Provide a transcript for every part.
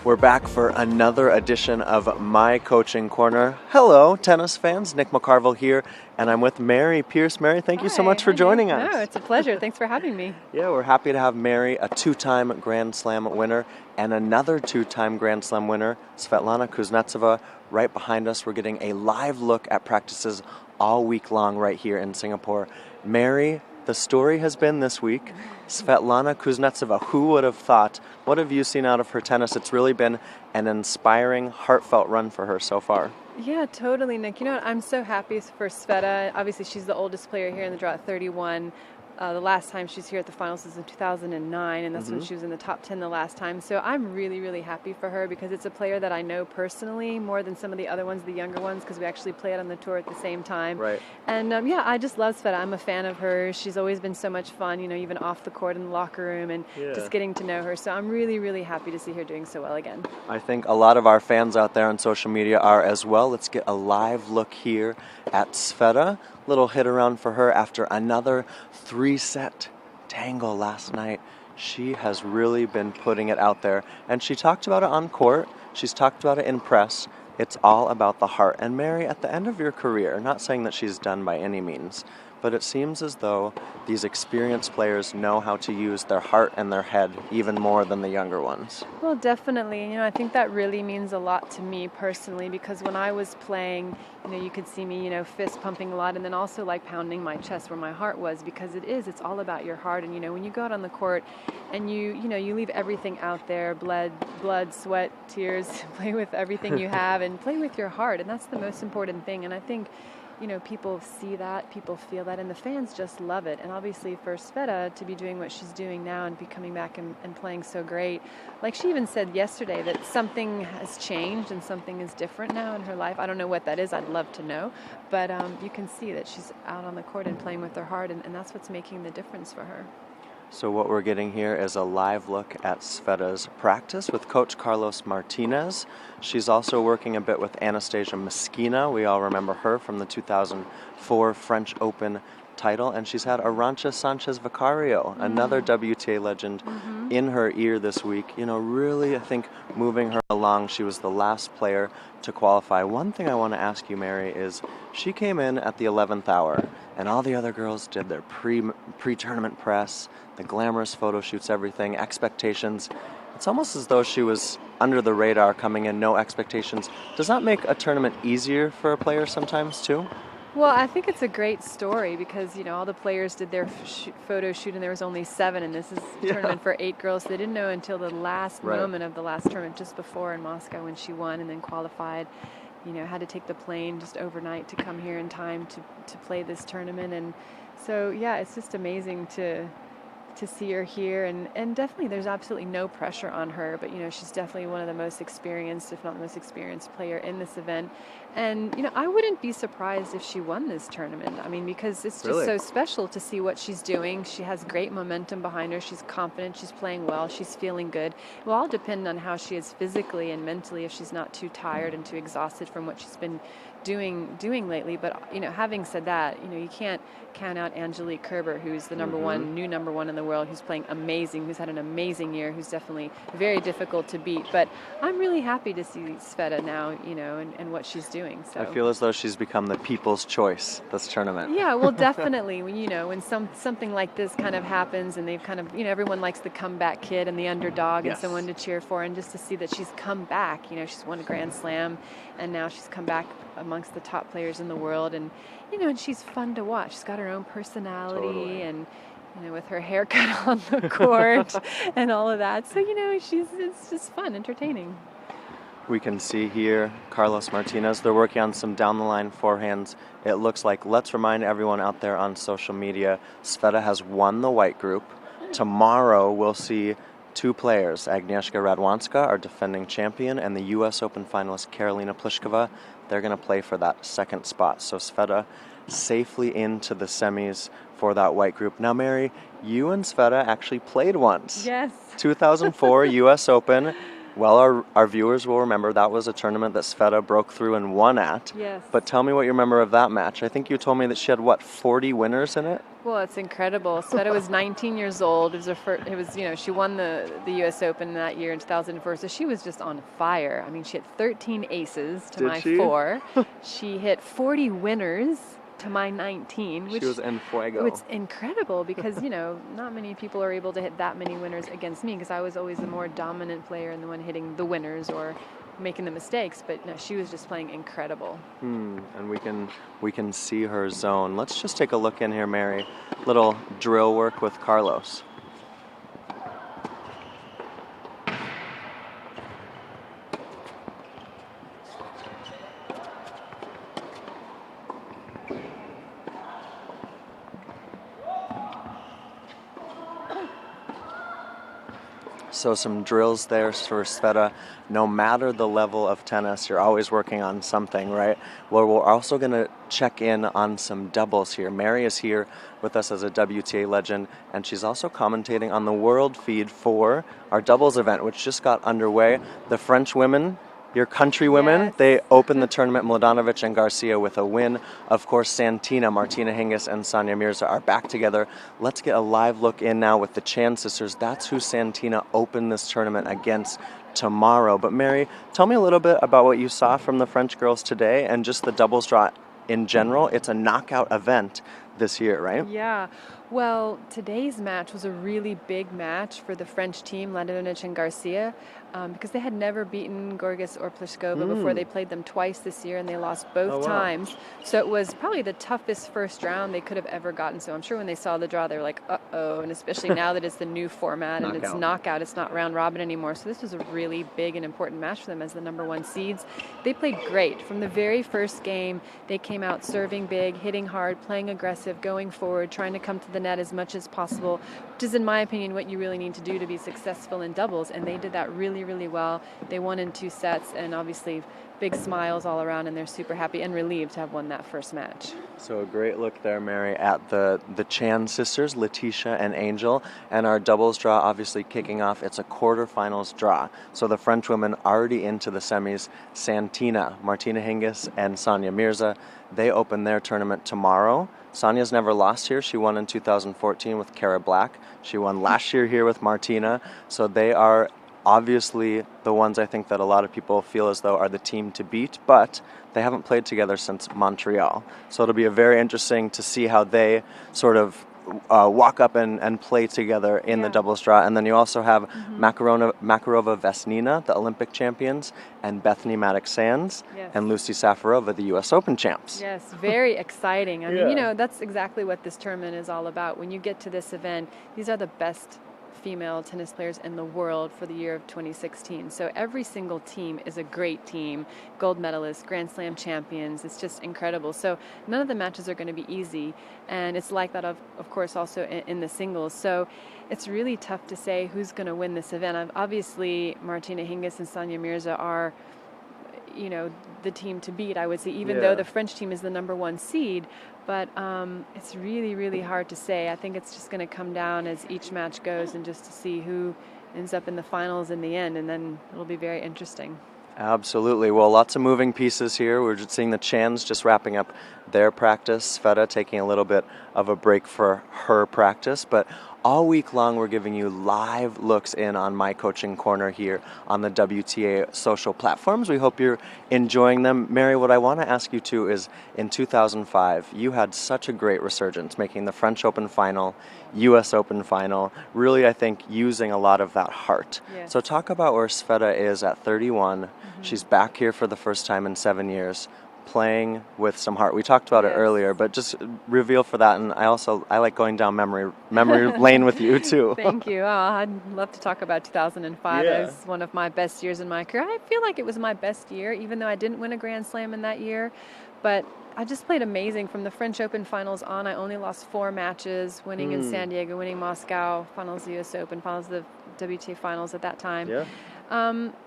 We're back for another edition of My Coaching Corner. Hello, tennis fans. Nick McCarville here, and I'm with Mary Pierce. Mary, thank you so much for joining us. No, it's a pleasure. Thanks for having me. Yeah, we're happy to have Mary, a two-time Grand Slam winner, and another two-time Grand Slam winner, Svetlana Kuznetsova, right behind us. We're getting a live look at practices all week long right here in Singapore. Mary, the story has been this week, Svetlana Kuznetsova. Who would have thought? What have you seen out of her tennis? It's really been an inspiring, heartfelt run for her so far. Yeah, totally, Nick. You know what? I'm so happy for Sveta. Obviously, she's the oldest player here in the draw at 31. The last time she was here at the finals was in 2009, and that's when she was in the top 10 the last time. So I'm really, really happy for her because it's a player that I know personally more than some of the other ones, the younger ones, because we actually played on the tour at the same time. Right. And yeah, I just love Sveta. I'm a fan of her. She's always been so much fun, you know, even off the court in the locker room and just getting to know her. So I'm really, really happy to see her doing so well again. I think a lot of our fans out there on social media are as well. Let's get a live look here at Sveta. Little hit around for her after another 3-set tangle last night. She has really been putting it out there, and she talked about it on court. She's talked about it in press. It's all about the heart. And Mary, at the end of your career, not saying that she's done by any means, but it seems as though these experienced players know how to use their heart and their head even more than the younger ones. Well, definitely. You know, I think that really means a lot to me personally because when I was playing, you know, you could see me, you know, fist pumping a lot and then also like pounding my chest where my heart was because it's all about your heart. And, you know, when you go out on the court and you leave everything out there, blood, sweat, tears, play with everything you have and play with your heart. And that's the most important thing. And I think, you know, people see that, people feel that, and the fans just love it. And obviously for Sveta to be doing what she's doing now and be coming back and playing so great, like she even said yesterday that something has changed and something is different now in her life. I don't know what that is. I'd love to know. But you can see that she's out on the court and playing with her heart, and that's what's making the difference for her. So what we're getting here is a live look at Sveta's practice with Coach Carlos Martinez. She's also working a bit with Anastasia Meskina. We all remember her from the 2004 French Open title. And she's had Arantxa Sanchez Vicario, another WTA legend, in her ear this week. You know, really, I think, moving her along. She was the last player to qualify. One thing I want to ask you, Mary, is she came in at the 11th hour, and all the other girls did their pre-tournament press, the glamorous photo shoots, everything, expectations. It's almost as though she was under the radar coming in, no expectations. Does that make a tournament easier for a player sometimes, too? Well, I think it's a great story because, you know, all the players did their photo shoot and there was only 7, and this is a tournament for 8 girls. They didn't know until the last moment of the last tournament, just before in Moscow when she won and then qualified. You know, had to take the plane just overnight to come here in time to play this tournament. And so, yeah, it's just amazing to see her here, and definitely there's absolutely no pressure on her, but you know, she's definitely one of the most experienced, if not the most experienced player in this event. And you know, I wouldn't be surprised if she won this tournament. I mean, because it's just so special to see what she's doing. She has great momentum behind her. She's confident, she's playing well, she's feeling good. It will all depend on how she is physically and mentally, if she's not too tired and too exhausted from what she's been doing lately. But you know, having said that, you know, you can't count out Angelique Kerber, who's the number one in the world, who's playing amazing, who's had an amazing year, who's definitely very difficult to beat. But I'm really happy to see Sveta now, you know, and what she's doing. So I feel as though she's become the people's choice this tournament. Yeah, well, definitely. When, you know, when something like this kind of happens, and they've kind of, you know, everyone likes the comeback kid and the underdog and someone to cheer for, and just to see that she's come back. You know, she's won a Grand Slam, and now she's come back amongst the top players in the world, and you know, and she's fun to watch. She's got her own personality, and you know, with her haircut on the court and all of that. So you know, it's just fun, entertaining. We can see here Carlos Martinez. They're working on some down-the-line forehands. It looks like, let's remind everyone out there on social media, Sveta has won the white group. Tomorrow we'll see 2 players, Agnieszka Radwanska, our defending champion, and the U.S. Open finalist Karolina Pliskova. They're going to play for that second spot. So Sveta safely into the semis for that white group. Now, Mary, you and Sveta actually played once. Yes. 2004 U.S. Open. Well, our viewers will remember that was a tournament that Sveta broke through and won at. Yes. But tell me what you remember of that match. I think you told me that she had, what, 40 winners in it? Well, it's incredible. Sveta was 19 years old. She won the U.S. Open that year in 2004, so she was just on fire. I mean, she hit 13 aces to my 4. She hit 40 winners to my 19. She was en fuego. It's incredible because, not many people are able to hit that many winners against me because I was always the more dominant player and the one hitting the winners or making the mistakes, but no, she was just playing incredible. And we can see her zone. Let's just take a look in here, Mary. Little drill work with Carlos. So some drills there for Sveta. No matter the level of tennis, you're always working on something, right? Well, we're also going to check in on some doubles here. Mary is here with us as a WTA legend, and she's also commentating on the world feed for our doubles event, which just got underway. The French women, your country women, yes. They opened the tournament, Mladenovic and Garcia, with a win. Of course, Santina, Martina Hingis, and Sonia Mirza are back together. Let's get a live look in now with the Chan sisters. That's who Santina opened this tournament against tomorrow. But Mary, tell me a little bit about what you saw from the French girls today and just the doubles draw in general. It's a knockout event this year, right? Yeah. Well, today's match was a really big match for the French team, Mladenovic and Garcia, because they had never beaten Gorgas or Pliskova before. They played them twice this year, and they lost both times. So it was probably the toughest first round they could have ever gotten. So I'm sure when they saw the draw, they were like, uh-oh, and especially now that it's the new format and it's knockout, it's not round robin anymore. So this was a really big and important match for them as the number 1 seeds. They played great. From the very first game, they came out serving big, hitting hard, playing aggressive, going forward, trying to come to the net as much as possible, which is, in my opinion, what you really need to do to be successful in doubles. And they did that really, really well. They won in 2 sets, and obviously big smiles all around, and they're super happy and relieved to have won that first match. So a great look there, Mary, at the Chan sisters, Letitia and Angel, and our doubles draw obviously kicking off. It's a quarterfinals draw. So the French women already into the semis. Santina, Martina Hingis, and Sonia Mirza, they open their tournament tomorrow. Sonia's never lost here. She won in 2014 with Cara Black. She won last year here with Martina. So they are obviously the ones I think that a lot of people feel as though are the team to beat, but they haven't played together since Montreal. So it'll be very interesting to see how they sort of walk up and play together in the doubles draw. And then you also have Makarova Vesnina, the Olympic champions, and Bethany Maddox-Sands and Lucy Safarova, the U.S. Open champs. Yes, very exciting. I mean, that's exactly what this tournament is all about. When you get to this event, these are the best female tennis players in the world for the year of 2016. So every single team is a great team, gold medalists, Grand Slam champions. It's just incredible. So none of the matches are going to be easy, and it's like that of course also in the singles. So it's really tough to say who's going to win this event. Obviously Martina Hingis and Sonia Mirza are the team to beat, I would say, even though the French team is the number 1 seed. But it's really, really hard to say. I think it's just going to come down as each match goes and just to see who ends up in the finals in the end, and then it'll be very interesting. Absolutely. Well, lots of moving pieces here. We're just seeing the Chans just wrapping up their practice. Sveta taking a little bit of a break for her practice, but all week long, we're giving you live looks in on My Coaching Corner here on the WTA social platforms. We hope you're enjoying them. Mary, what I want to ask you too is, in 2005, you had such a great resurgence, making the French Open final, U.S. Open final, really, I think, using a lot of that heart. Yes. So talk about where Sveta is at 31. She's back here for the first time in 7 years, playing with some heart. We talked about it earlier, but just reveal for that. And I like going down memory lane with you too. Thank you. Oh, I'd love to talk about 2005. It was one of my best years in my career. I feel like it was my best year, even though I didn't win a Grand Slam in that year. But I just played amazing from the French Open finals on. I only lost 4 matches, winning in San Diego, winning Moscow, finals of the U.S. Open, finals of the WTA finals at that time.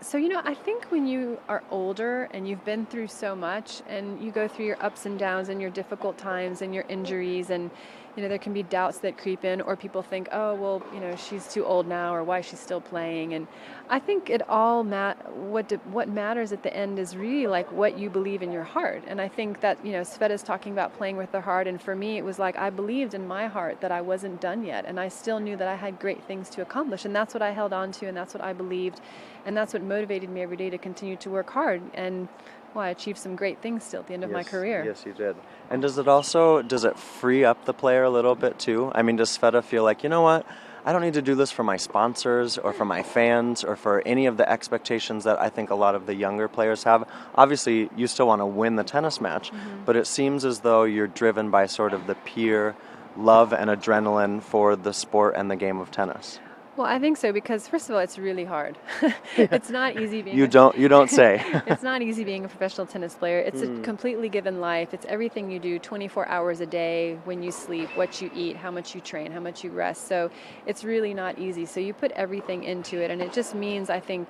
So, I think when you are older and you've been through so much and you go through your ups and downs and your difficult times and your injuries and there can be doubts that creep in, or people think, oh, well, she's too old now, or why she's still playing. And I think it all what matters at the end is really like what you believe in your heart. And I think that, Sveta's talking about playing with her heart. And for me, it was like I believed in my heart that I wasn't done yet. And I still knew that I had great things to accomplish. And that's what I held on to. And that's what I believed. And that's what motivated me every day to continue to work hard. And I achieved some great things still at the end of my career. Yes, you did. And does it free up the player a little bit too? I mean, does Sveta feel like, you know what, I don't need to do this for my sponsors or for my fans or for any of the expectations that I think a lot of the younger players have? Obviously, you still want to win the tennis match, but it seems as though you're driven by sort of the pure love and adrenaline for the sport and the game of tennis. Well, I think so, because first of all, it's really hard. It's not easy being you don't say. It's not easy being a professional tennis player. It's a completely given life. It's everything you do 24 hours a day, when you sleep, what you eat, how much you train, how much you rest. So it's really not easy. So you put everything into it, and it just means, I think,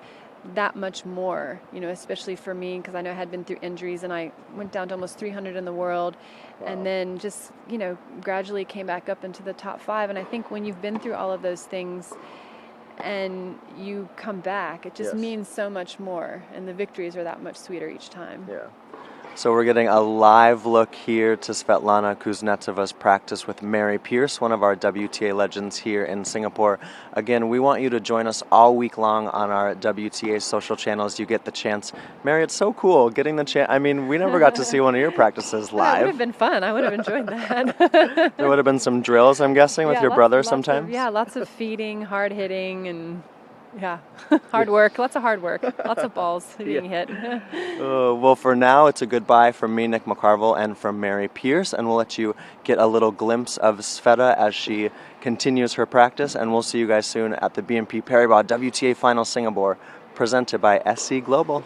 that much more, especially for me, because I know I had been through injuries and I went down to almost 300 in the world. Wow. And then just, gradually came back up into the top 5. And I think when you've been through all of those things and you come back, it just means so much more. And the victories are that much sweeter each time. Yeah. So we're getting a live look here to Svetlana Kuznetsova's practice with Mary Pierce, one of our WTA legends here in Singapore. Again, we want you to join us all week long on our WTA social channels. You get the chance. Mary, it's so cool getting the chance. I mean, we never got to see one of your practices live. It would have been fun. I would have enjoyed that. There would have been some drills, I'm guessing, with your brother sometimes? Lots of feeding, hard hitting, and hard work, lots of hard work, lots of balls being hit. Well, for now, it's a goodbye from me, Nick McCarville, and from Mary Pierce, and we'll let you get a little glimpse of Sveta as she continues her practice, and we'll see you guys soon at the BNP Paribas WTA Final Singapore, presented by SC Global.